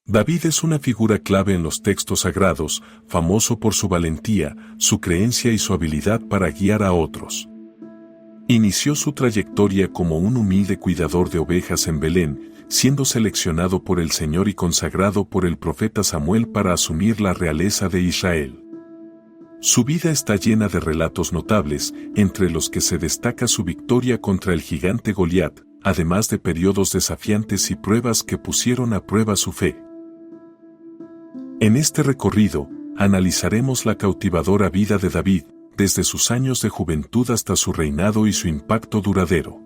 David es una figura clave en los textos sagrados, famoso por su valentía, su creencia y su habilidad para guiar a otros. Inició su trayectoria como un humilde cuidador de ovejas en Belén, siendo seleccionado por el Señor y consagrado por el profeta Samuel para asumir la realeza de Israel. Su vida está llena de relatos notables, entre los que se destaca su victoria contra el gigante Goliat, además de periodos desafiantes y pruebas que pusieron a prueba su fe. En este recorrido, analizaremos la cautivadora vida de David, desde sus años de juventud hasta su reinado y su impacto duradero.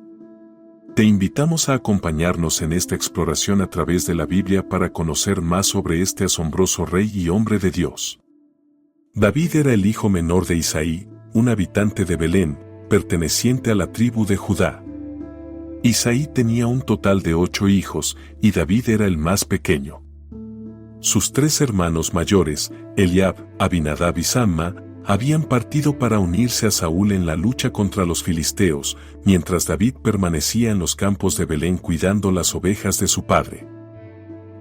Te invitamos a acompañarnos en esta exploración a través de la Biblia para conocer más sobre este asombroso rey y hombre de Dios. David era el hijo menor de Isaí, un habitante de Belén, perteneciente a la tribu de Judá. Isaí tenía un total de 8 hijos, y David era el más pequeño. Sus 3 hermanos mayores, Eliab, Abinadab y Samma, habían partido para unirse a Saúl en la lucha contra los filisteos, mientras David permanecía en los campos de Belén cuidando las ovejas de su padre.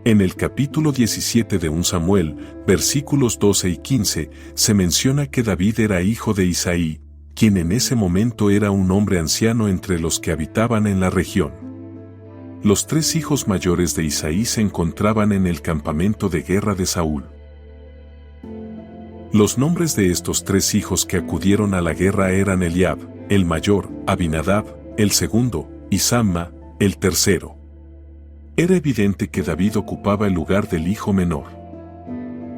En el capítulo 17 de 1 Samuel, versículos 12 y 15, se menciona que David era hijo de Isaí, quien en ese momento era un hombre anciano entre los que habitaban en la región. Los 3 hijos mayores de Isaí se encontraban en el campamento de guerra de Saúl. Los nombres de estos 3 hijos que acudieron a la guerra eran Eliab, el mayor, Abinadab, el segundo, y Samma, el tercero. Era evidente que David ocupaba el lugar del hijo menor.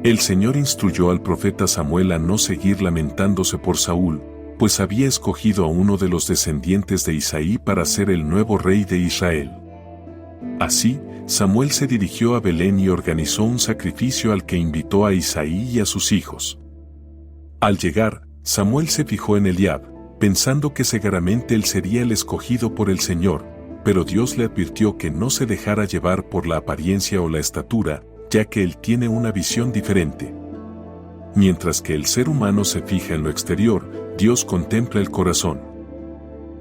El Señor instruyó al profeta Samuel a no seguir lamentándose por Saúl, pues había escogido a uno de los descendientes de Isaí para ser el nuevo rey de Israel. Así, Samuel se dirigió a Belén y organizó un sacrificio al que invitó a Isaí y a sus hijos. Al llegar, Samuel se fijó en Eliab, pensando que seguramente él sería el escogido por el Señor, pero Dios le advirtió que no se dejara llevar por la apariencia o la estatura, ya que él tiene una visión diferente. Mientras que el ser humano se fija en lo exterior, Dios contempla el corazón.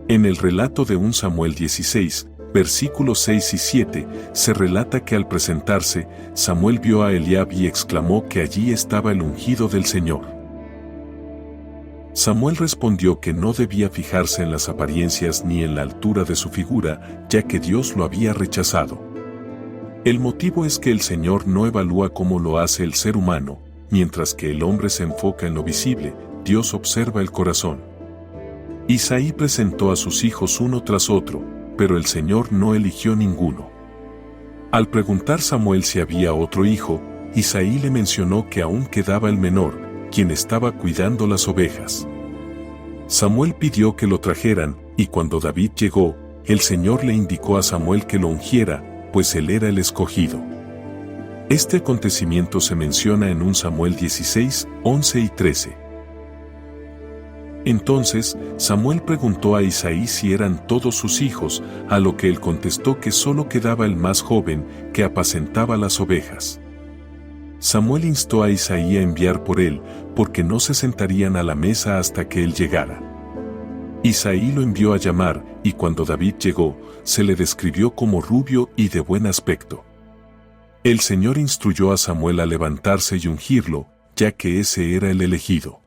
En el relato de 1 Samuel 16, versículos 6 y 7, se relata que al presentarse, Samuel vio a Eliab y exclamó que allí estaba el ungido del Señor. Samuel respondió que no debía fijarse en las apariencias ni en la altura de su figura, ya que Dios lo había rechazado. El motivo es que el Señor no evalúa como lo hace el ser humano, mientras que el hombre se enfoca en lo visible, Dios observa el corazón. Isaí presentó a sus hijos uno tras otro, pero el Señor no eligió ninguno. Al preguntar Samuel si había otro hijo, Isaí le mencionó que aún quedaba el menor, quien estaba cuidando las ovejas. Samuel pidió que lo trajeran, y cuando David llegó, el Señor le indicó a Samuel que lo ungiera, pues él era el escogido. Este acontecimiento se menciona en 1 Samuel 16, 11 y 13. Entonces, Samuel preguntó a Isaí si eran todos sus hijos, a lo que él contestó que solo quedaba el más joven, que apacentaba las ovejas. Samuel instó a Isaí a enviar por él, porque no se sentarían a la mesa hasta que él llegara. Isaí lo envió a llamar, y cuando David llegó, se le describió como rubio y de buen aspecto. El Señor instruyó a Samuel a levantarse y ungirlo, ya que ese era el elegido.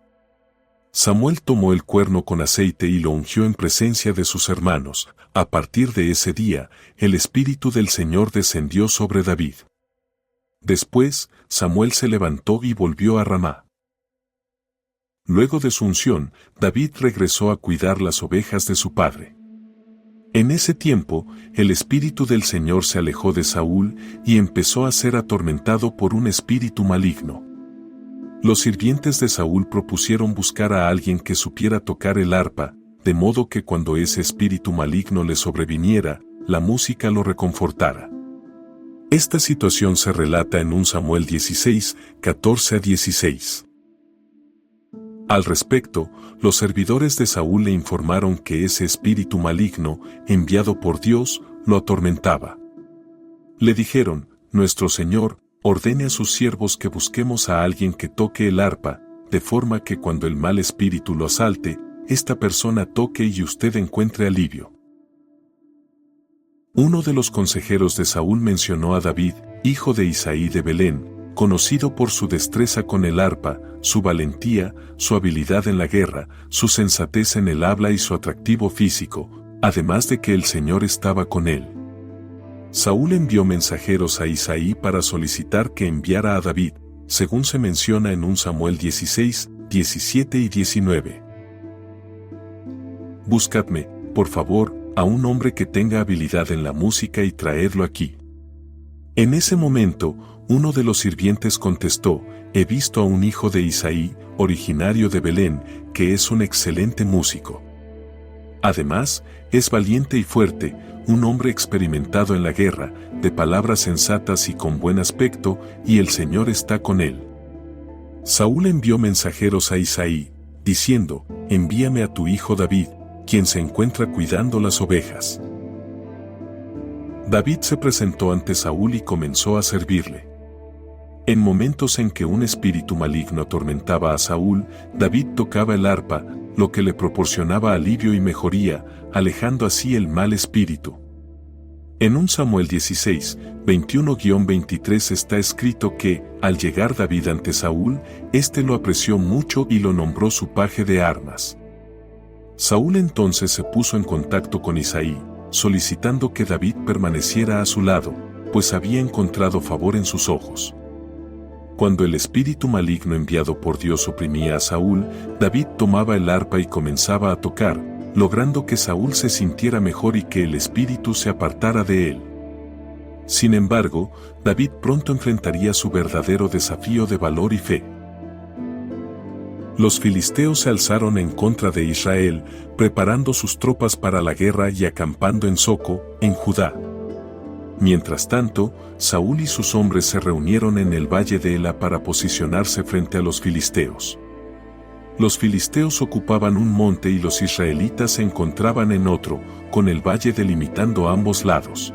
Samuel tomó el cuerno con aceite y lo ungió en presencia de sus hermanos. A partir de ese día, el Espíritu del Señor descendió sobre David. Después, Samuel se levantó y volvió a Ramá. Luego de su unción, David regresó a cuidar las ovejas de su padre. En ese tiempo, el Espíritu del Señor se alejó de Saúl y empezó a ser atormentado por un espíritu maligno. Los sirvientes de Saúl propusieron buscar a alguien que supiera tocar el arpa, de modo que cuando ese espíritu maligno le sobreviniera, la música lo reconfortara. Esta situación se relata en 1 Samuel 16, 14 a 16. Al respecto, los servidores de Saúl le informaron que ese espíritu maligno, enviado por Dios, lo atormentaba. Le dijeron, nuestro Señor, ordene a sus siervos que busquemos a alguien que toque el arpa, de forma que cuando el mal espíritu lo asalte, esta persona toque y usted encuentre alivio. Uno de los consejeros de Saúl mencionó a David, hijo de Isaí de Belén, conocido por su destreza con el arpa, su valentía, su habilidad en la guerra, su sensatez en el habla y su atractivo físico, además de que el Señor estaba con él. Saúl envió mensajeros a Isaí para solicitar que enviara a David, según se menciona en 1 Samuel 16, 17 y 19. Buscadme, por favor, a un hombre que tenga habilidad en la música y traedlo aquí. En ese momento, uno de los sirvientes contestó, he visto a un hijo de Isaí, originario de Belén, que es un excelente músico. Además, es valiente y fuerte, un hombre experimentado en la guerra, de palabras sensatas y con buen aspecto, y el Señor está con él. Saúl envió mensajeros a Isaí, diciendo, envíame a tu hijo David, quien se encuentra cuidando las ovejas. David se presentó ante Saúl y comenzó a servirle. En momentos en que un espíritu maligno atormentaba a Saúl, David tocaba el arpa, lo que le proporcionaba alivio y mejoría, alejando así el mal espíritu. En 1 Samuel 16, 21-23 está escrito que, al llegar David ante Saúl, éste lo apreció mucho y lo nombró su paje de armas. Saúl entonces se puso en contacto con Isaí, solicitando que David permaneciera a su lado, pues había encontrado favor en sus ojos. Cuando el espíritu maligno enviado por Dios oprimía a Saúl, David tomaba el arpa y comenzaba a tocar, logrando que Saúl se sintiera mejor y que el espíritu se apartara de él. Sin embargo, David pronto enfrentaría su verdadero desafío de valor y fe. Los filisteos se alzaron en contra de Israel, preparando sus tropas para la guerra y acampando en Soco, en Judá. Mientras tanto, Saúl y sus hombres se reunieron en el valle de Ela para posicionarse frente a los filisteos. Los filisteos ocupaban un monte y los israelitas se encontraban en otro, con el valle delimitando ambos lados.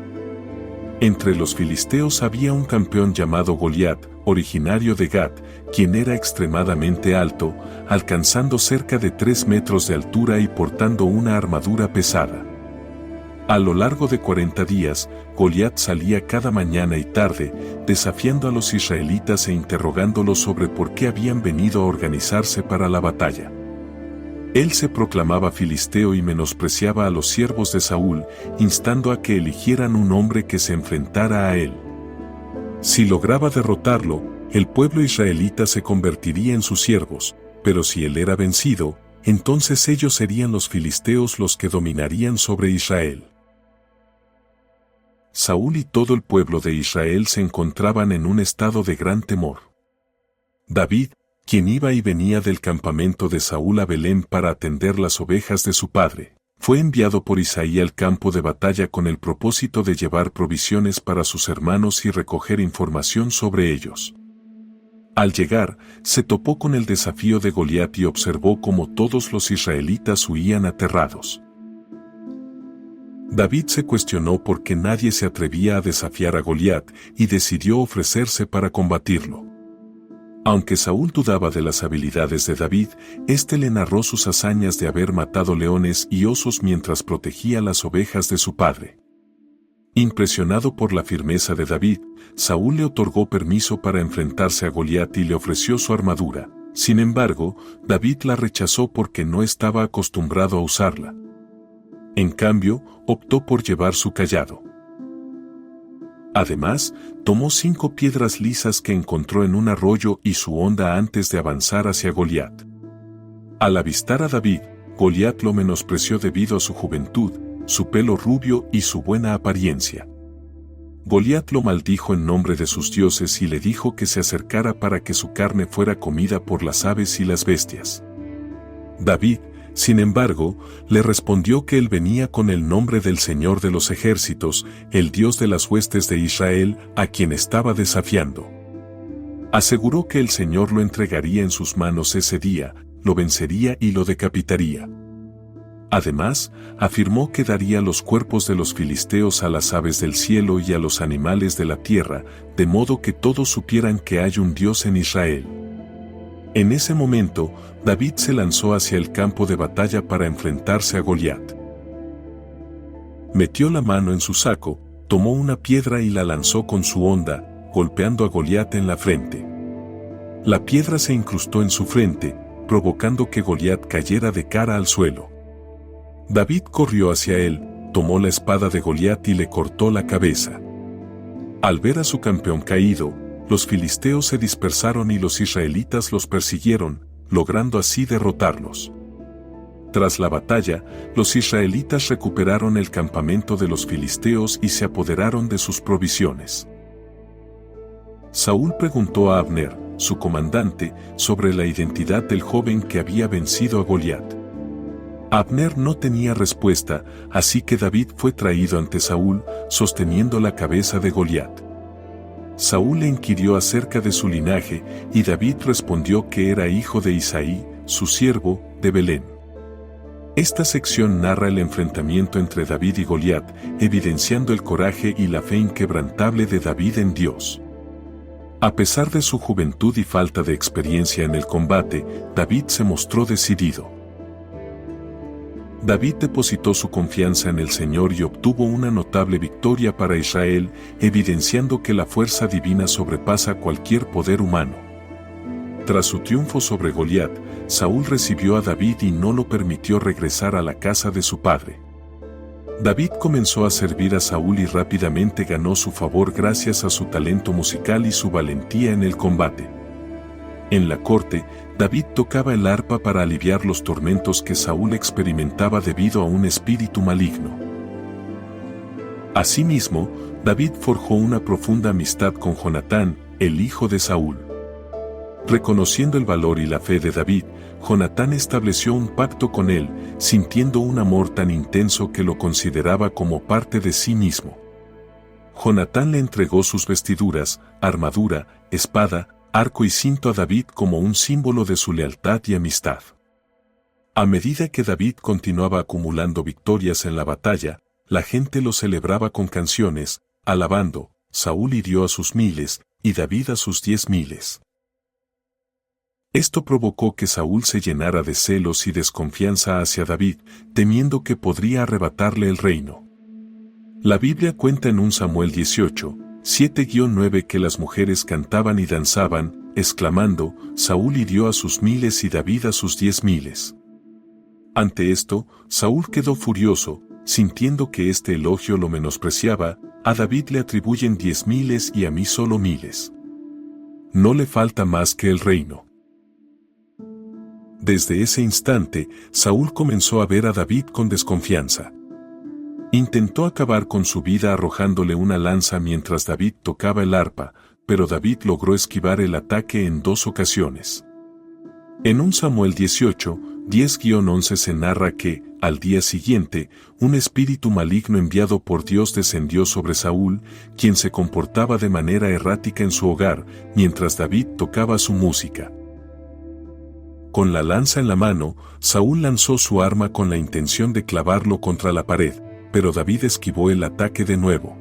Entre los filisteos había un campeón llamado Goliat, originario de Gat, quien era extremadamente alto, alcanzando cerca de 3 metros de altura y portando una armadura pesada. A lo largo de 40 días, Goliat salía cada mañana y tarde, desafiando a los israelitas e interrogándolos sobre por qué habían venido a organizarse para la batalla. Él se proclamaba filisteo y menospreciaba a los siervos de Saúl, instando a que eligieran un hombre que se enfrentara a él. Si lograba derrotarlo, el pueblo israelita se convertiría en sus siervos, pero si él era vencido, entonces ellos serían los filisteos los que dominarían sobre Israel. Saúl y todo el pueblo de Israel se encontraban en un estado de gran temor. David, quien iba y venía del campamento de Saúl a Belén para atender las ovejas de su padre, fue enviado por Isaí al campo de batalla con el propósito de llevar provisiones para sus hermanos y recoger información sobre ellos. Al llegar, se topó con el desafío de Goliat y observó cómo todos los israelitas huían aterrados. David se cuestionó por qué nadie se atrevía a desafiar a Goliat y decidió ofrecerse para combatirlo. Aunque Saúl dudaba de las habilidades de David, éste le narró sus hazañas de haber matado leones y osos mientras protegía las ovejas de su padre. Impresionado por la firmeza de David, Saúl le otorgó permiso para enfrentarse a Goliat y le ofreció su armadura. Sin embargo, David la rechazó porque no estaba acostumbrado a usarla. En cambio, optó por llevar su cayado. Además, tomó 5 piedras lisas que encontró en un arroyo y su honda antes de avanzar hacia Goliat. Al avistar a David, Goliat lo menospreció debido a su juventud, su pelo rubio y su buena apariencia. Goliat lo maldijo en nombre de sus dioses y le dijo que se acercara para que su carne fuera comida por las aves y las bestias. David, sin embargo, le respondió que él venía con el nombre del Señor de los ejércitos, el Dios de las huestes de Israel, a quien estaba desafiando. Aseguró que el Señor lo entregaría en sus manos ese día, lo vencería y lo decapitaría. Además, afirmó que daría los cuerpos de los filisteos a las aves del cielo y a los animales de la tierra, de modo que todos supieran que hay un Dios en Israel. En ese momento, David se lanzó hacia el campo de batalla para enfrentarse a Goliat. Metió la mano en su saco, tomó una piedra y la lanzó con su honda, golpeando a Goliat en la frente. La piedra se incrustó en su frente, provocando que Goliat cayera de cara al suelo. David corrió hacia él, tomó la espada de Goliat y le cortó la cabeza. Al ver a su campeón caído, los filisteos se dispersaron y los israelitas los persiguieron, logrando así derrotarlos. Tras la batalla, los israelitas recuperaron el campamento de los filisteos y se apoderaron de sus provisiones. Saúl preguntó a Abner, su comandante, sobre la identidad del joven que había vencido a Goliat. Abner no tenía respuesta, así que David fue traído ante Saúl, sosteniendo la cabeza de Goliat. Saúl le inquirió acerca de su linaje, y David respondió que era hijo de Isaí, su siervo, de Belén. Esta sección narra el enfrentamiento entre David y Goliat, evidenciando el coraje y la fe inquebrantable de David en Dios. A pesar de su juventud y falta de experiencia en el combate, David se mostró decidido. David depositó su confianza en el Señor y obtuvo una notable victoria para Israel, evidenciando que la fuerza divina sobrepasa cualquier poder humano. Tras su triunfo sobre Goliat, Saúl recibió a David y no lo permitió regresar a la casa de su padre. David comenzó a servir a Saúl y rápidamente ganó su favor gracias a su talento musical y su valentía en el combate. En la corte, David tocaba el arpa para aliviar los tormentos que Saúl experimentaba debido a un espíritu maligno. Asimismo, David forjó una profunda amistad con Jonatán, el hijo de Saúl. Reconociendo el valor y la fe de David, Jonatán estableció un pacto con él, sintiendo un amor tan intenso que lo consideraba como parte de sí mismo. Jonatán le entregó sus vestiduras, armadura, espada, arco y cinto a David como un símbolo de su lealtad y amistad. A medida que David continuaba acumulando victorias en la batalla, la gente lo celebraba con canciones, alabando: Saúl hirió a sus miles, y David a sus 10,000. Esto provocó que Saúl se llenara de celos y desconfianza hacia David, temiendo que podría arrebatarle el reino. La Biblia cuenta en 1 Samuel 18, 7-9 que las mujeres cantaban y danzaban, exclamando: Saúl hirió a sus miles y David a sus 10,000. Ante esto, Saúl quedó furioso, sintiendo que este elogio lo menospreciaba. A David le atribuyen 10,000 y a mí solo 1,000. No le falta más que el reino. Desde ese instante, Saúl comenzó a ver a David con desconfianza. Intentó acabar con su vida arrojándole una lanza mientras David tocaba el arpa, pero David logró esquivar el ataque en 2 ocasiones. En 1 Samuel 18, 10-11 se narra que, al día siguiente, un espíritu maligno enviado por Dios descendió sobre Saúl, quien se comportaba de manera errática en su hogar, mientras David tocaba su música. Con la lanza en la mano, Saúl lanzó su arma con la intención de clavarlo contra la pared, pero David esquivó el ataque de nuevo.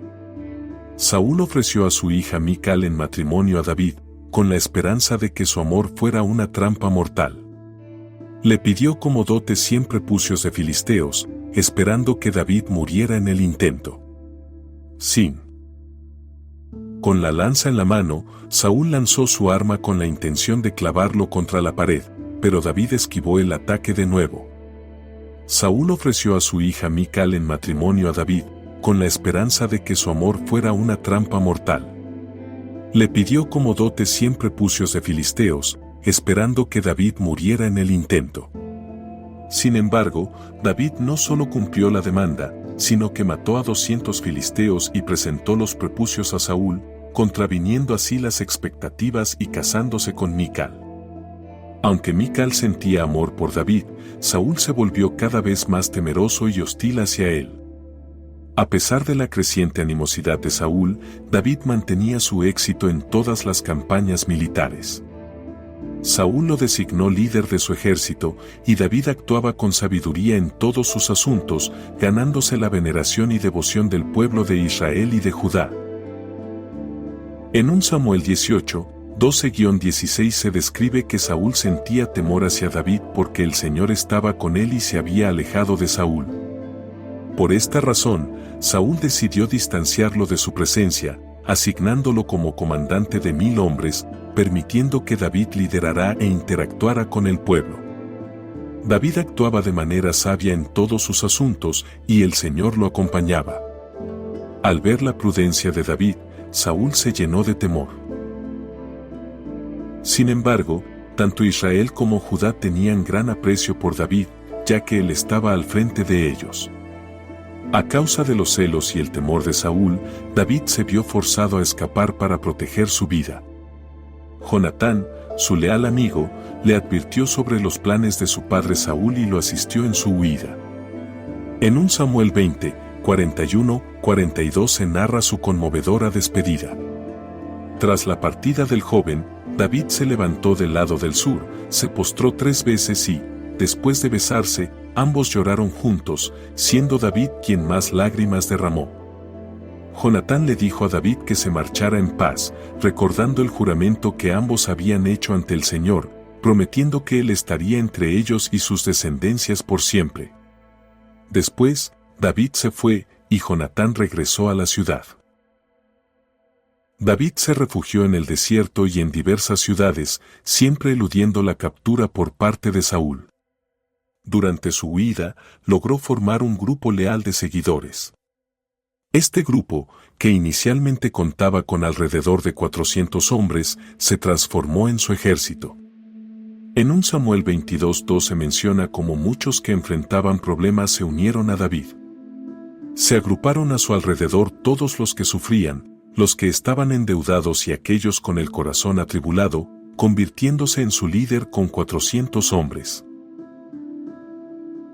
Saúl ofreció a su hija Mical en matrimonio a David, con la esperanza de que su amor fuera una trampa mortal. Le pidió como dote 100 prepucios de filisteos, esperando que David muriera en el intento. Sin. Con la lanza en la mano, Saúl lanzó su arma con la intención de clavarlo contra la pared, pero David esquivó el ataque de nuevo. Saúl ofreció a su hija Mical en matrimonio a David, con la esperanza de que su amor fuera una trampa mortal. Le pidió como dote 100 prepucios de filisteos, esperando que David muriera en el intento. Sin embargo, David no solo cumplió la demanda, sino que mató a 200 filisteos y presentó los prepucios a Saúl, contraviniendo así las expectativas y casándose con Mical. Aunque Mical sentía amor por David, Saúl se volvió cada vez más temeroso y hostil hacia él. A pesar de la creciente animosidad de Saúl, David mantenía su éxito en todas las campañas militares. Saúl lo designó líder de su ejército, y David actuaba con sabiduría en todos sus asuntos, ganándose la veneración y devoción del pueblo de Israel y de Judá. En 1 Samuel 18, 12-16 se describe que Saúl sentía temor hacia David porque el Señor estaba con él y se había alejado de Saúl. Por esta razón, Saúl decidió distanciarlo de su presencia, asignándolo como comandante de 1000 hombres, permitiendo que David liderara e interactuara con el pueblo. David actuaba de manera sabia en todos sus asuntos y el Señor lo acompañaba. Al ver la prudencia de David, Saúl se llenó de temor. Sin embargo, tanto Israel como Judá tenían gran aprecio por David, ya que él estaba al frente de ellos. A causa de los celos y el temor de Saúl, David se vio forzado a escapar para proteger su vida. Jonatán, su leal amigo, le advirtió sobre los planes de su padre Saúl y lo asistió en su huida. En 1 Samuel 20, 41-42 se narra su conmovedora despedida. Tras la partida del joven, David se levantó del lado del sur, se postró 3 veces y, después de besarse, ambos lloraron juntos, siendo David quien más lágrimas derramó. Jonatán le dijo a David que se marchara en paz, recordando el juramento que ambos habían hecho ante el Señor, prometiendo que él estaría entre ellos y sus descendencias por siempre. Después, David se fue, y Jonatán regresó a la ciudad. David se refugió en el desierto y en diversas ciudades, siempre eludiendo la captura por parte de Saúl. Durante su huida, logró formar un grupo leal de seguidores. Este grupo, que inicialmente contaba con alrededor de 400 hombres, se transformó en su ejército. En 1 Samuel 22:2 se menciona cómo muchos que enfrentaban problemas se unieron a David. Se agruparon a su alrededor todos los que sufrían, los que estaban endeudados y aquellos con el corazón atribulado, convirtiéndose en su líder con 400 hombres.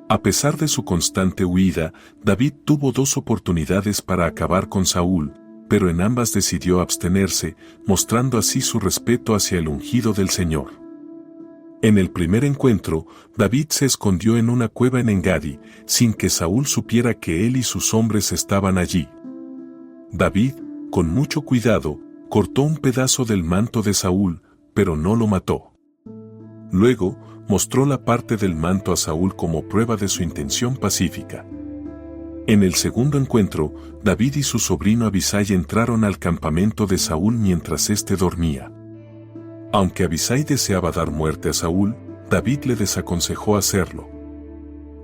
A pesar de su constante huida, David tuvo 2 oportunidades para acabar con Saúl, pero en ambas decidió abstenerse, mostrando así su respeto hacia el ungido del Señor. En el primer encuentro, David se escondió en una cueva en Engadi, sin que Saúl supiera que él y sus hombres estaban allí. David, con mucho cuidado, cortó un pedazo del manto de Saúl, pero no lo mató. Luego, mostró la parte del manto a Saúl como prueba de su intención pacífica. En el segundo encuentro, David y su sobrino Abisai entraron al campamento de Saúl mientras éste dormía. Aunque Abisai deseaba dar muerte a Saúl, David le desaconsejó hacerlo.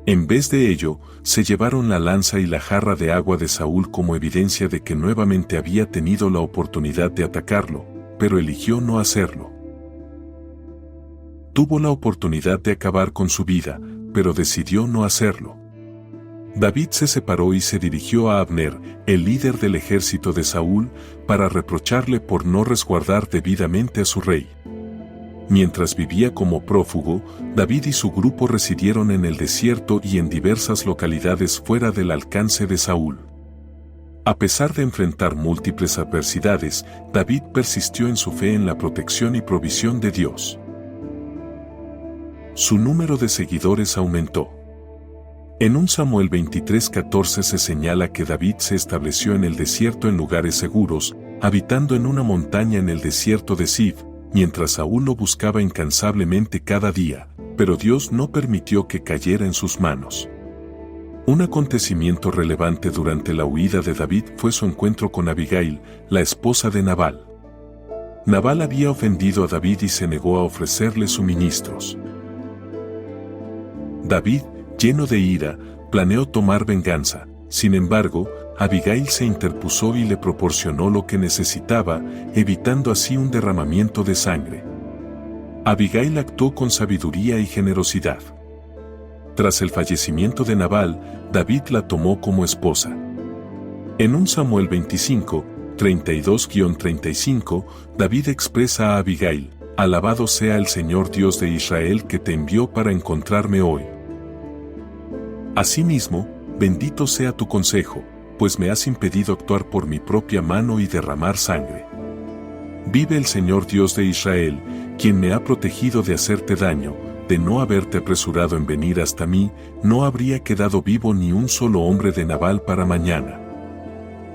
En vez de ello, se llevaron la lanza y la jarra de agua de Saúl como evidencia de que nuevamente había tenido la oportunidad de atacarlo, pero eligió no hacerlo. Tuvo la oportunidad de acabar con su vida, pero decidió no hacerlo. David se separó y se dirigió a Abner, el líder del ejército de Saúl, para reprocharle por no resguardar debidamente a su rey. Mientras vivía como prófugo, David y su grupo residieron en el desierto y en diversas localidades fuera del alcance de Saúl. A pesar de enfrentar múltiples adversidades, David persistió en su fe en la protección y provisión de Dios. Su número de seguidores aumentó. En 1 Samuel 23:14 se señala que David se estableció en el desierto en lugares seguros, habitando en una montaña en el desierto de Sif, mientras Saúl lo buscaba incansablemente cada día, pero Dios no permitió que cayera en sus manos. Un acontecimiento relevante durante la huida de David fue su encuentro con Abigail, la esposa de Nabal. Nabal había ofendido a David y se negó a ofrecerle suministros. David, lleno de ira, planeó tomar venganza. Sin embargo, Abigail se interpuso y le proporcionó lo que necesitaba, evitando así un derramamiento de sangre. Abigail actuó con sabiduría y generosidad. Tras el fallecimiento de Nabal, David la tomó como esposa. En 1 Samuel 25, 32-35, David expresa a Abigail: «Alabado sea el Señor Dios de Israel que te envió para encontrarme hoy. Asimismo, bendito sea tu consejo, pues me has impedido actuar por mi propia mano y derramar sangre. Vive el Señor Dios de Israel, quien me ha protegido de hacerte daño, de no haberte apresurado en venir hasta mí, no habría quedado vivo ni un solo hombre de Nabal para mañana».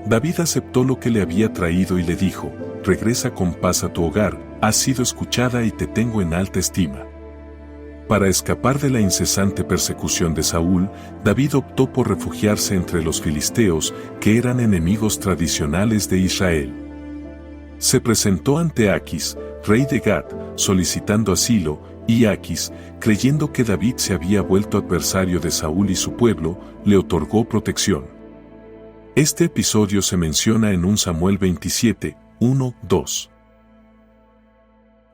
David aceptó lo que le había traído y le dijo: «Regresa con paz a tu hogar, has sido escuchada y te tengo en alta estima». Para escapar de la incesante persecución de Saúl, David optó por refugiarse entre los filisteos, que eran enemigos tradicionales de Israel. Se presentó ante Aquis, rey de Gat, solicitando asilo, y Aquis, creyendo que David se había vuelto adversario de Saúl y su pueblo, le otorgó protección. Este episodio se menciona en 1 Samuel 27, 1, 2.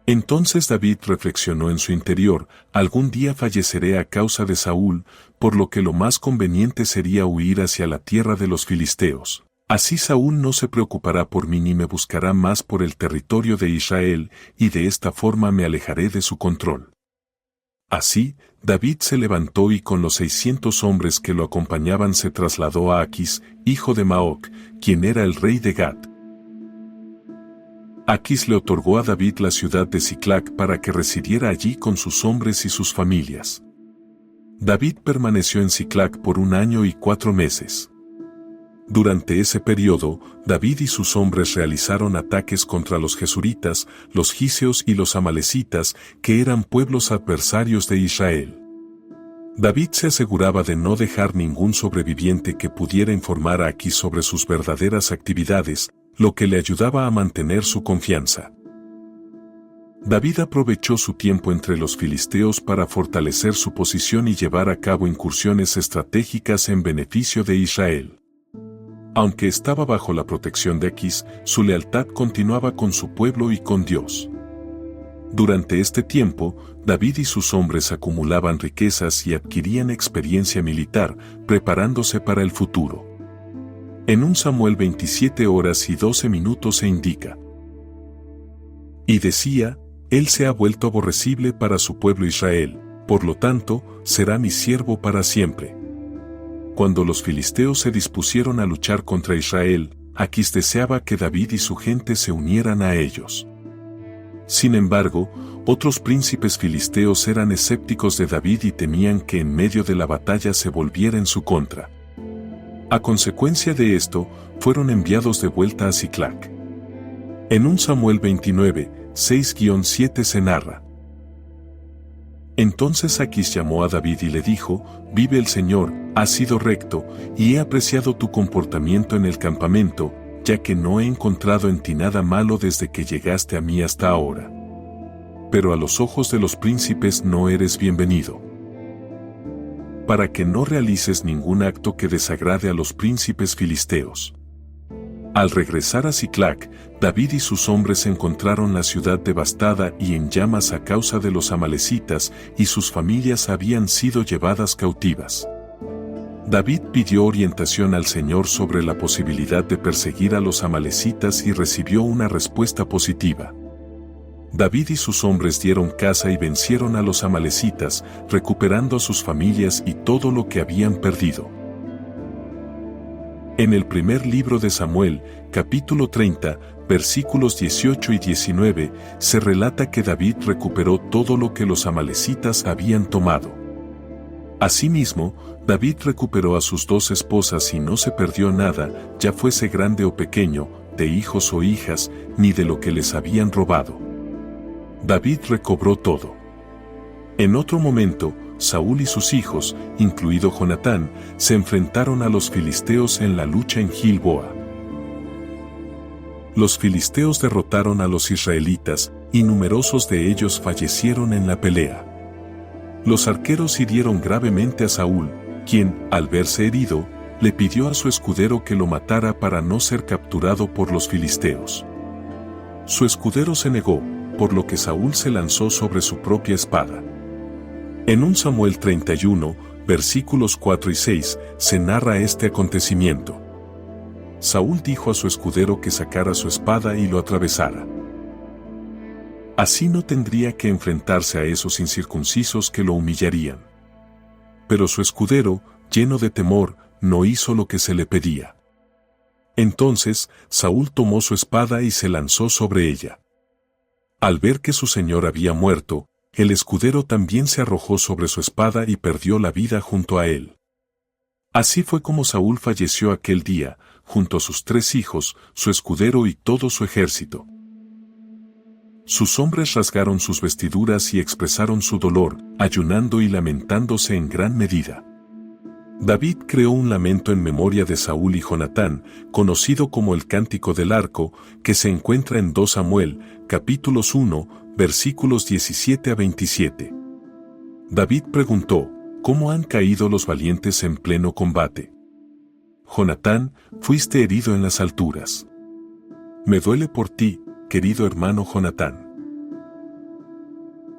Entonces David reflexionó en su interior: algún día falleceré a causa de Saúl, por lo que lo más conveniente sería huir hacia la tierra de los filisteos. Así Saúl no se preocupará por mí ni me buscará más por el territorio de Israel, y de esta forma me alejaré de su control. Así, David se levantó y con los 600 hombres que lo acompañaban se trasladó a Aquis, hijo de Maoc, quien era el rey de Gat. Aquis le otorgó a David la ciudad de Siclac para que residiera allí con sus hombres y sus familias. David permaneció en Siclac por 1 año y 4 meses. Durante ese periodo, David y sus hombres realizaron ataques contra los gesuritas, los giseos y los amalecitas, que eran pueblos adversarios de Israel. David se aseguraba de no dejar ningún sobreviviente que pudiera informar a Aquis sobre sus verdaderas actividades, lo que le ayudaba a mantener su confianza. David aprovechó su tiempo entre los filisteos para fortalecer su posición y llevar a cabo incursiones estratégicas en beneficio de Israel. Aunque estaba bajo la protección de Aquis, su lealtad continuaba con su pueblo y con Dios. Durante este tiempo, David y sus hombres acumulaban riquezas y adquirían experiencia militar, preparándose para el futuro. En 1 Samuel 27 horas y 12 minutos se indica: y decía, él se ha vuelto aborrecible para su pueblo Israel, por lo tanto, será mi siervo para siempre. Cuando los filisteos se dispusieron a luchar contra Israel, Aquis deseaba que David y su gente se unieran a ellos. Sin embargo, otros príncipes filisteos eran escépticos de David y temían que en medio de la batalla se volviera en su contra. A consecuencia de esto, fueron enviados de vuelta a Siclac. En 1 Samuel 29, 6-7 se narra: entonces Aquis llamó a David y le dijo: vive el Señor, has sido recto, y he apreciado tu comportamiento en el campamento, ya que no he encontrado en ti nada malo desde que llegaste a mí hasta ahora. Pero a los ojos de los príncipes no eres bienvenido. Para que no realices ningún acto que desagrade a los príncipes filisteos. Al regresar a Siclac, David y sus hombres encontraron la ciudad devastada y en llamas a causa de los amalecitas, y sus familias habían sido llevadas cautivas. David pidió orientación al Señor sobre la posibilidad de perseguir a los amalecitas y recibió una respuesta positiva. David y sus hombres dieron caza y vencieron a los amalecitas, recuperando a sus familias y todo lo que habían perdido. En el primer libro de Samuel, capítulo 30, versículos 18 y 19, se relata que David recuperó todo lo que los amalecitas habían tomado. Asimismo, David recuperó a sus 2 esposas y no se perdió nada, ya fuese grande o pequeño, de hijos o hijas, ni de lo que les habían robado. David recobró todo. En otro momento, Saúl y sus hijos, incluido Jonatán, se enfrentaron a los filisteos en la lucha en Gilboa. Los filisteos derrotaron a los israelitas, y numerosos de ellos fallecieron en la pelea. Los arqueros hirieron gravemente a Saúl, quien, al verse herido, le pidió a su escudero que lo matara para no ser capturado por los filisteos. Su escudero se negó, por lo que Saúl se lanzó sobre su propia espada. En 1 Samuel 31, versículos 4 y 6, se narra este acontecimiento. Saúl dijo a su escudero que sacara su espada y lo atravesara. Así no tendría que enfrentarse a esos incircuncisos que lo humillarían. Pero su escudero, lleno de temor, no hizo lo que se le pedía. Entonces, Saúl tomó su espada y se lanzó sobre ella. Al ver que su señor había muerto, el escudero también se arrojó sobre su espada y perdió la vida junto a él. Así fue como Saúl falleció aquel día, junto a sus 3 hijos, su escudero y todo su ejército. Sus hombres rasgaron sus vestiduras y expresaron su dolor, ayunando y lamentándose en gran medida. David creó un lamento en memoria de Saúl y Jonatán, conocido como el Cántico del Arco, que se encuentra en 2 Samuel, capítulos 1, versículos 17 a 27. David preguntó, ¿cómo han caído los valientes en pleno combate? Jonatán, fuiste herido en las alturas. Me duele por ti, querido hermano Jonatán.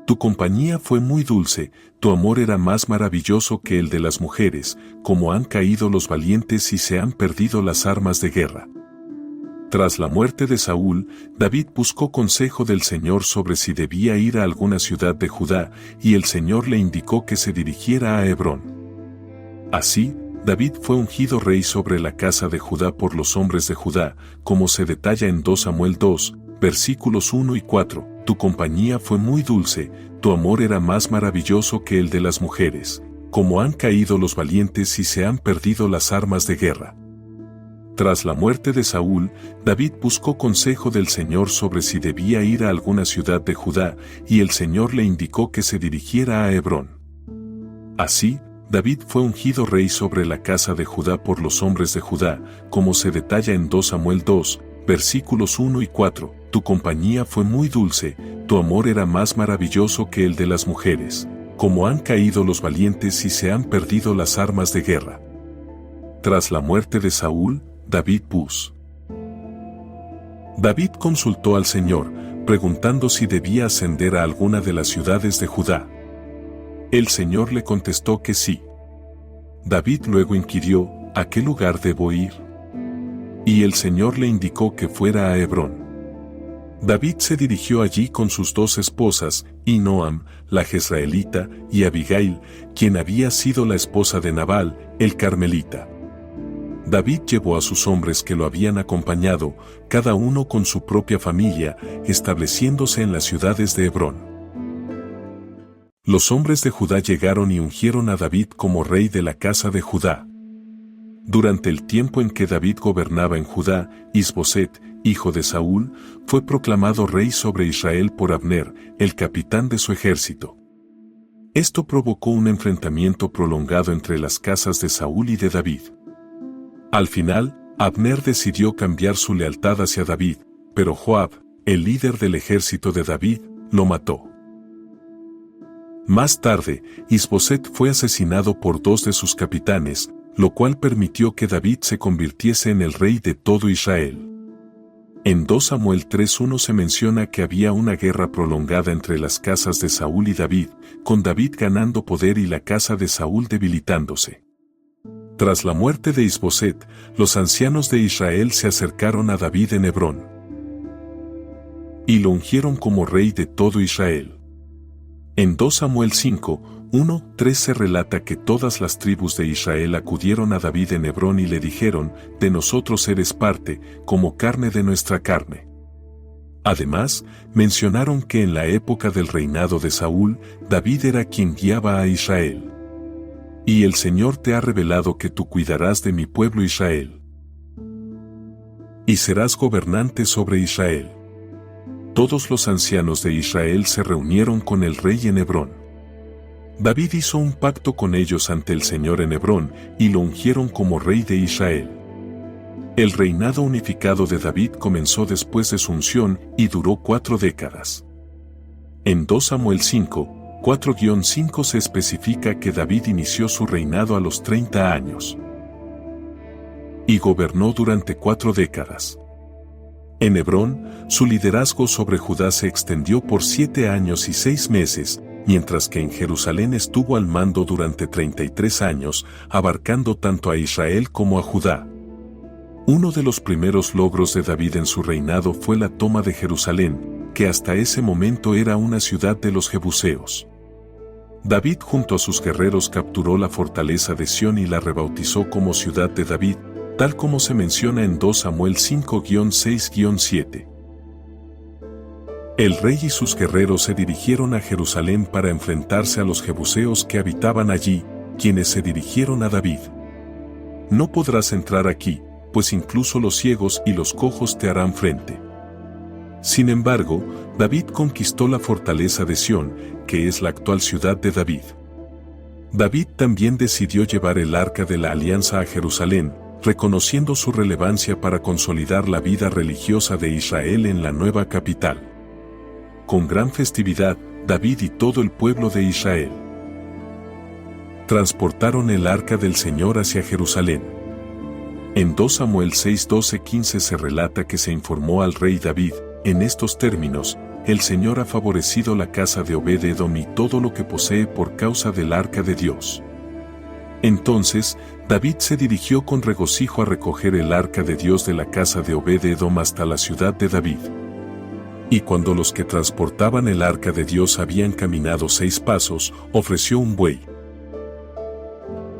Tu compañía fue muy dulce, tu amor era más maravilloso que el de las mujeres, como han caído los valientes y se han perdido las armas de guerra. Tras la muerte de Saúl, David buscó consejo del Señor sobre si debía ir a alguna ciudad de Judá, y el Señor le indicó que se dirigiera a Hebrón. Así, David fue ungido rey sobre la casa de Judá por los hombres de Judá, como se detalla en 2 Samuel 2, versículos 1 y 4. Tu compañía fue muy dulce, tu amor era más maravilloso que el de las mujeres, como han caído los valientes y se han perdido las armas de guerra. Tras la muerte de Saúl, David buscó consejo del Señor sobre si debía ir a alguna ciudad de Judá, y el Señor le indicó que se dirigiera a Hebrón. Así, David fue ungido rey sobre la casa de Judá por los hombres de Judá, como se detalla en 2 Samuel 2, versículos 1 y 4. Tu compañía fue muy dulce, tu amor era más maravilloso que el de las mujeres, como han caído los valientes y se han perdido las armas de guerra. Tras la muerte de Saúl, David puso. David consultó al Señor, preguntando si debía ascender a alguna de las ciudades de Judá. El Señor le contestó que sí. David luego inquirió, ¿a qué lugar debo ir? Y el Señor le indicó que fuera a Hebrón. David se dirigió allí con sus 2 esposas, Ahinoam, la jezreelita, y Abigail, quien había sido la esposa de Nabal, el carmelita. David llevó a sus hombres que lo habían acompañado, cada uno con su propia familia, estableciéndose en las ciudades de Hebrón. Los hombres de Judá llegaron y ungieron a David como rey de la casa de Judá. Durante el tiempo en que David gobernaba en Judá, Isboset, hijo de Saúl, fue proclamado rey sobre Israel por Abner, el capitán de su ejército. Esto provocó un enfrentamiento prolongado entre las casas de Saúl y de David. Al final, Abner decidió cambiar su lealtad hacia David, pero Joab, el líder del ejército de David, lo mató. Más tarde, Isboset fue asesinado por 2 de sus capitanes, lo cual permitió que David se convirtiese en el rey de todo Israel. En 2 Samuel 3:1 se menciona que había una guerra prolongada entre las casas de Saúl y David, con David ganando poder y la casa de Saúl debilitándose. Tras la muerte de Isboset, los ancianos de Israel se acercaron a David en Hebrón y lo ungieron como rey de todo Israel. En 2 Samuel 5:1-3 se relata que todas las tribus de Israel acudieron a David en Hebrón y le dijeron, de nosotros eres parte, como carne de nuestra carne. Además, mencionaron que en la época del reinado de Saúl, David era quien guiaba a Israel. Y el Señor te ha revelado que tú cuidarás de mi pueblo Israel. Y serás gobernante sobre Israel. Todos los ancianos de Israel se reunieron con el rey en Hebrón. David hizo un pacto con ellos ante el Señor en Hebrón, y lo ungieron como rey de Israel. El reinado unificado de David comenzó después de su unción y duró 4 décadas. En 2 Samuel 5:4-5 se especifica que David inició su reinado a los 30 años. Y gobernó durante 4 décadas. En Hebrón, su liderazgo sobre Judá se extendió por 7 años y 6 meses, mientras que en Jerusalén estuvo al mando durante 33 años, abarcando tanto a Israel como a Judá. Uno de los primeros logros de David en su reinado fue la toma de Jerusalén, que hasta ese momento era una ciudad de los jebuseos. David junto a sus guerreros capturó la fortaleza de Sión y la rebautizó como Ciudad de David, tal como se menciona en 2 Samuel 5:6-7. El rey y sus guerreros se dirigieron a Jerusalén para enfrentarse a los jebuseos que habitaban allí, quienes se dirigieron a David. No podrás entrar aquí, pues incluso los ciegos y los cojos te harán frente. Sin embargo, David conquistó la fortaleza de Sión, que es la actual ciudad de David. David también decidió llevar el Arca de la Alianza a Jerusalén, reconociendo su relevancia para consolidar la vida religiosa de Israel en la nueva capital. Con gran festividad, David y todo el pueblo de Israel transportaron el Arca del Señor hacia Jerusalén. En 2 Samuel 6, 12, 15 se relata que se informó al rey David, en estos términos: el Señor ha favorecido la casa de Obed-Edom y todo lo que posee por causa del Arca de Dios. Entonces, David se dirigió con regocijo a recoger el Arca de Dios de la casa de Obed-Edom hasta la ciudad de David. Y cuando los que transportaban el Arca de Dios habían caminado 6 pasos, ofreció un buey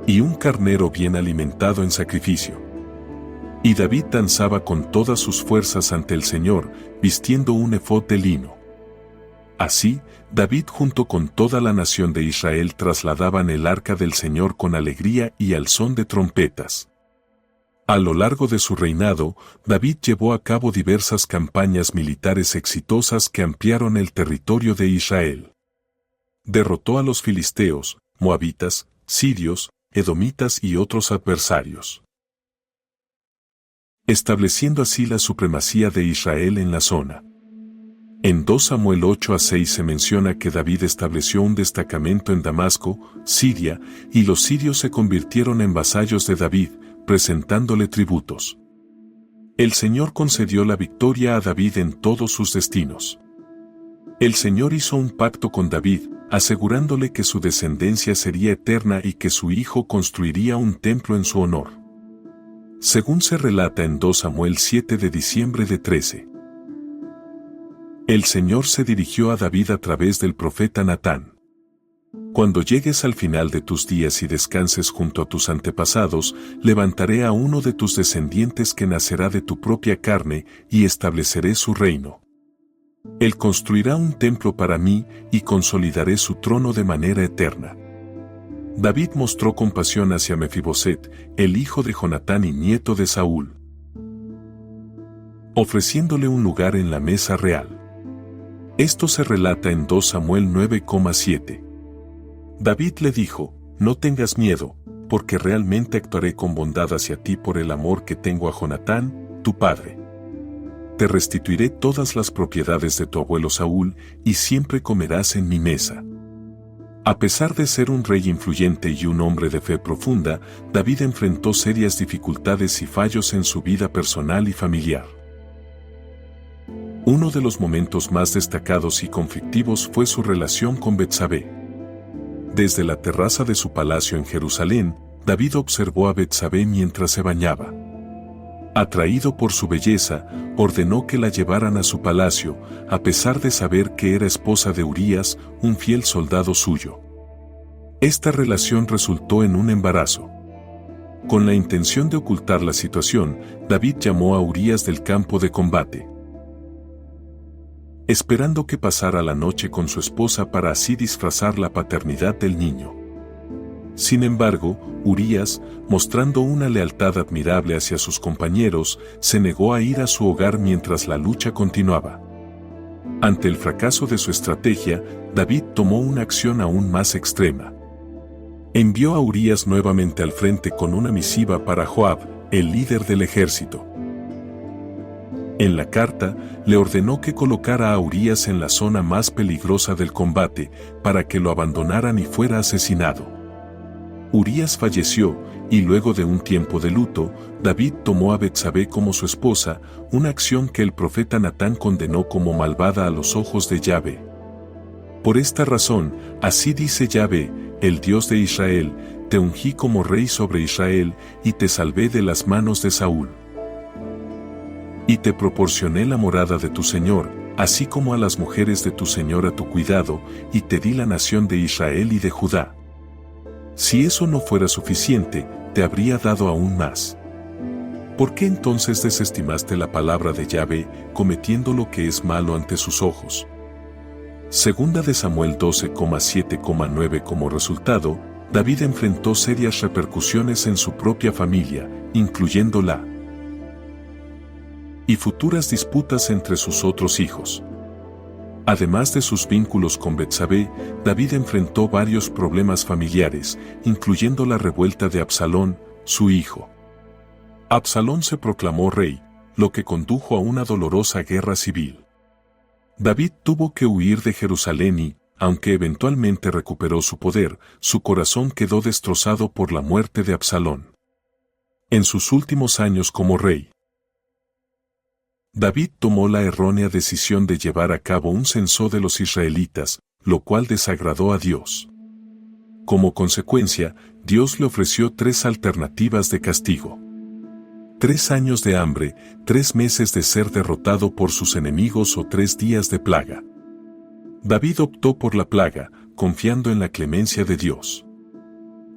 y un carnero bien alimentado en sacrificio. Y David danzaba con todas sus fuerzas ante el Señor, vistiendo un efod de lino. Así, David junto con toda la nación de Israel trasladaban el Arca del Señor con alegría y al son de trompetas. A lo largo de su reinado, David llevó a cabo diversas campañas militares exitosas que ampliaron el territorio de Israel. Derrotó a los filisteos, moabitas, sirios, edomitas y otros adversarios, estableciendo así la supremacía de Israel en la zona. En 2 Samuel 8 a 6 se menciona que David estableció un destacamento en Damasco, Siria, y los sirios se convirtieron en vasallos de David, presentándole tributos. El Señor concedió la victoria a David en todos sus destinos. El Señor hizo un pacto con David, asegurándole que su descendencia sería eterna y que su hijo construiría un templo en su honor. Según se relata en 2 Samuel 7 de diciembre de 13. El Señor se dirigió a David a través del profeta Natán. Cuando llegues al final de tus días y descanses junto a tus antepasados, levantaré a uno de tus descendientes que nacerá de tu propia carne y estableceré su reino. Él construirá un templo para mí y consolidaré su trono de manera eterna. David mostró compasión hacia Mefiboset, el hijo de Jonatán y nieto de Saúl, ofreciéndole un lugar en la mesa real. Esto se relata en 2 Samuel 9,7. David le dijo: no tengas miedo, porque realmente actuaré con bondad hacia ti por el amor que tengo a Jonatán, tu padre. Te restituiré todas las propiedades de tu abuelo Saúl, y siempre comerás en mi mesa. A pesar de ser un rey influyente y un hombre de fe profunda, David enfrentó serias dificultades y fallos en su vida personal y familiar. Uno de los momentos más destacados y conflictivos fue su relación con Betsabé. Desde la terraza de su palacio en Jerusalén, David observó a Betsabé mientras se bañaba. Atraído por su belleza, ordenó que la llevaran a su palacio, a pesar de saber que era esposa de Urías, un fiel soldado suyo. Esta relación resultó en un embarazo. Con la intención de ocultar la situación, David llamó a Urías del campo de combate, esperando que pasara la noche con su esposa para así disfrazar la paternidad del niño. Sin embargo, Urías, mostrando una lealtad admirable hacia sus compañeros, se negó a ir a su hogar mientras la lucha continuaba. Ante el fracaso de su estrategia, David tomó una acción aún más extrema. Envió a Urías nuevamente al frente con una misiva para Joab, el líder del ejército. En la carta, le ordenó que colocara a Urías en la zona más peligrosa del combate, para que lo abandonaran y fuera asesinado. Urías falleció, y luego de un tiempo de luto, David tomó a Betsabé como su esposa, una acción que el profeta Natán condenó como malvada a los ojos de Yahvé. Por esta razón, así dice Yahvé, el Dios de Israel: te ungí como rey sobre Israel, y te salvé de las manos de Saúl. Y te proporcioné la morada de tu Señor, así como a las mujeres de tu Señor a tu cuidado, y te di la nación de Israel y de Judá. Si eso no fuera suficiente, te habría dado aún más. ¿Por qué entonces desestimaste la palabra de Yahvé, cometiendo lo que es malo ante sus ojos? Segunda de Samuel 12,7,9. Como resultado, David enfrentó serias repercusiones en su propia familia, incluyendo la y futuras disputas entre sus otros hijos. Además de sus vínculos con Betsabé, David enfrentó varios problemas familiares, incluyendo la revuelta de Absalón, su hijo. Absalón se proclamó rey, lo que condujo a una dolorosa guerra civil. David tuvo que huir de Jerusalén y, aunque eventualmente recuperó su poder, su corazón quedó destrozado por la muerte de Absalón. En sus últimos años como rey, David tomó la errónea decisión de llevar a cabo un censo de los israelitas, lo cual desagradó a Dios. Como consecuencia, Dios le ofreció 3 alternativas de castigo: 3 años de hambre, 3 meses de ser derrotado por sus enemigos o 3 días de plaga. David optó por la plaga, confiando en la clemencia de Dios.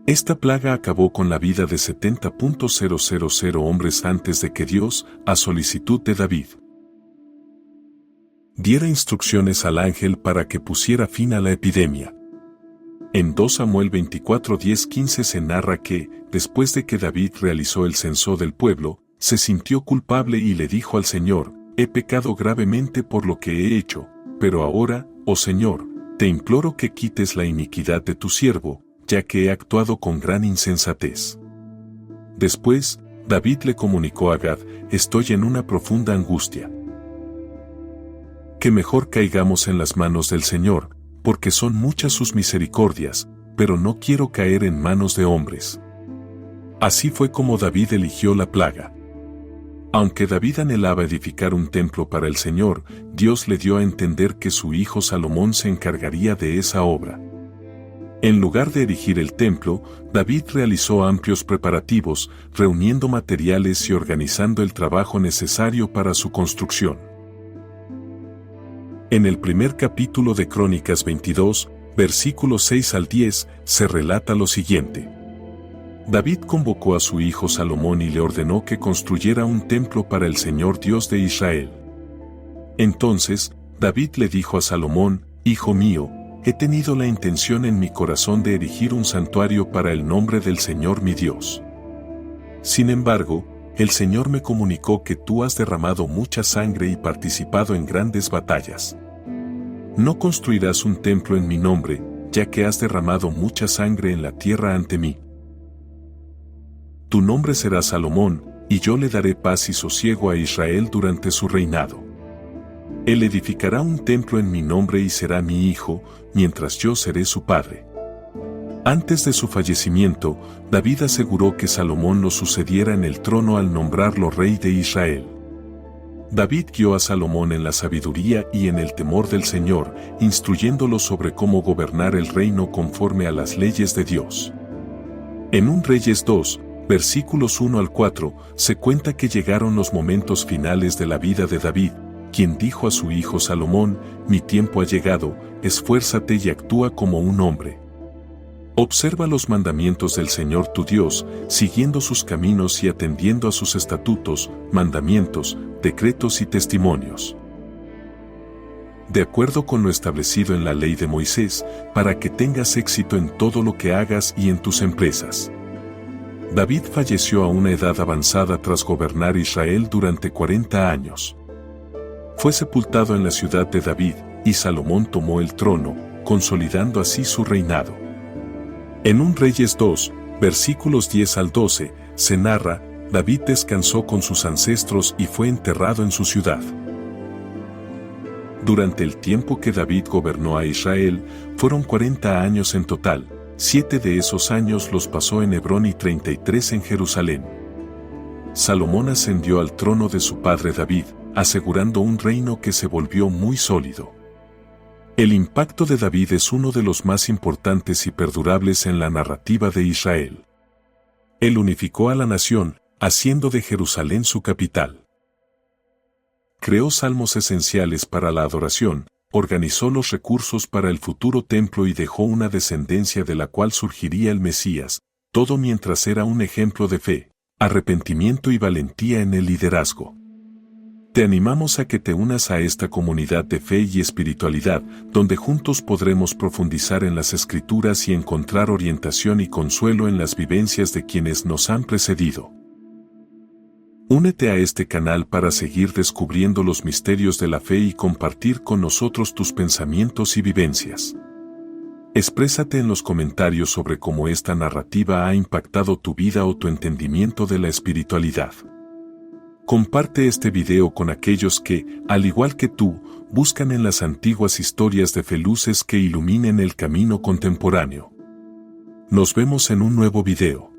Esta plaga acabó con la vida de 70.000 hombres antes de que Dios, a solicitud de David, diera instrucciones al ángel para que pusiera fin a la epidemia. En 2 Samuel 24:10-15 se narra que, después de que David realizó el censo del pueblo, se sintió culpable y le dijo al Señor: «He pecado gravemente por lo que he hecho, pero ahora, oh Señor, te imploro que quites la iniquidad de tu siervo, ya que he actuado con gran insensatez». Después, David le comunicó a Gad: «Estoy en una profunda angustia. Que mejor caigamos en las manos del Señor, porque son muchas sus misericordias, pero no quiero caer en manos de hombres». Así fue como David eligió la plaga. Aunque David anhelaba edificar un templo para el Señor, Dios le dio a entender que su hijo Salomón se encargaría de esa obra. En lugar de erigir el templo, David realizó amplios preparativos, reuniendo materiales y organizando el trabajo necesario para su construcción. En el primer capítulo de Crónicas 22, versículos 6 al 10, se relata lo siguiente. David convocó a su hijo Salomón y le ordenó que construyera un templo para el Señor Dios de Israel. Entonces, David le dijo a Salomón: «Hijo mío, he tenido la intención en mi corazón de erigir un santuario para el nombre del Señor mi Dios. Sin embargo, el Señor me comunicó que tú has derramado mucha sangre y participado en grandes batallas. No construirás un templo en mi nombre, ya que has derramado mucha sangre en la tierra ante mí. Tu nombre será Salomón, y yo le daré paz y sosiego a Israel durante su reinado. Él edificará un templo en mi nombre y será mi hijo, mientras yo seré su padre». Antes de su fallecimiento, David aseguró que Salomón lo sucediera en el trono al nombrarlo rey de Israel. David guió a Salomón en la sabiduría y en el temor del Señor, instruyéndolo sobre cómo gobernar el reino conforme a las leyes de Dios. En 1 Reyes 2, versículos 1 al 4, se cuenta que llegaron los momentos finales de la vida de David, quien dijo a su hijo Salomón: «Mi tiempo ha llegado, esfuérzate y actúa como un hombre. Observa los mandamientos del Señor tu Dios, siguiendo sus caminos y atendiendo a sus estatutos, mandamientos, decretos y testimonios. De acuerdo con lo establecido en la ley de Moisés, para que tengas éxito en todo lo que hagas y en tus empresas». David falleció a una edad avanzada tras gobernar Israel durante 40 años. Fue sepultado en la ciudad de David, y Salomón tomó el trono, consolidando así su reinado. En 1 Reyes 2, versículos 10 al 12, se narra: David descansó con sus ancestros y fue enterrado en su ciudad. Durante el tiempo que David gobernó a Israel, fueron 40 años en total. 7 de esos años los pasó en Hebrón y 33 en Jerusalén. Salomón ascendió al trono de su padre David, asegurando un reino que se volvió muy sólido. El impacto de David es uno de los más importantes y perdurables en la narrativa de Israel. Él unificó a la nación, haciendo de Jerusalén su capital. Creó salmos esenciales para la adoración, organizó los recursos para el futuro templo y dejó una descendencia de la cual surgiría el Mesías, todo mientras era un ejemplo de fe, arrepentimiento y valentía en el liderazgo. Te animamos a que te unas a esta comunidad de fe y espiritualidad, donde juntos podremos profundizar en las Escrituras y encontrar orientación y consuelo en las vivencias de quienes nos han precedido. Únete a este canal para seguir descubriendo los misterios de la fe y compartir con nosotros tus pensamientos y vivencias. Exprésate en los comentarios sobre cómo esta narrativa ha impactado tu vida o tu entendimiento de la espiritualidad. Comparte este video con aquellos que, al igual que tú, buscan en las antiguas historias de fe luces que iluminen el camino contemporáneo. Nos vemos en un nuevo video.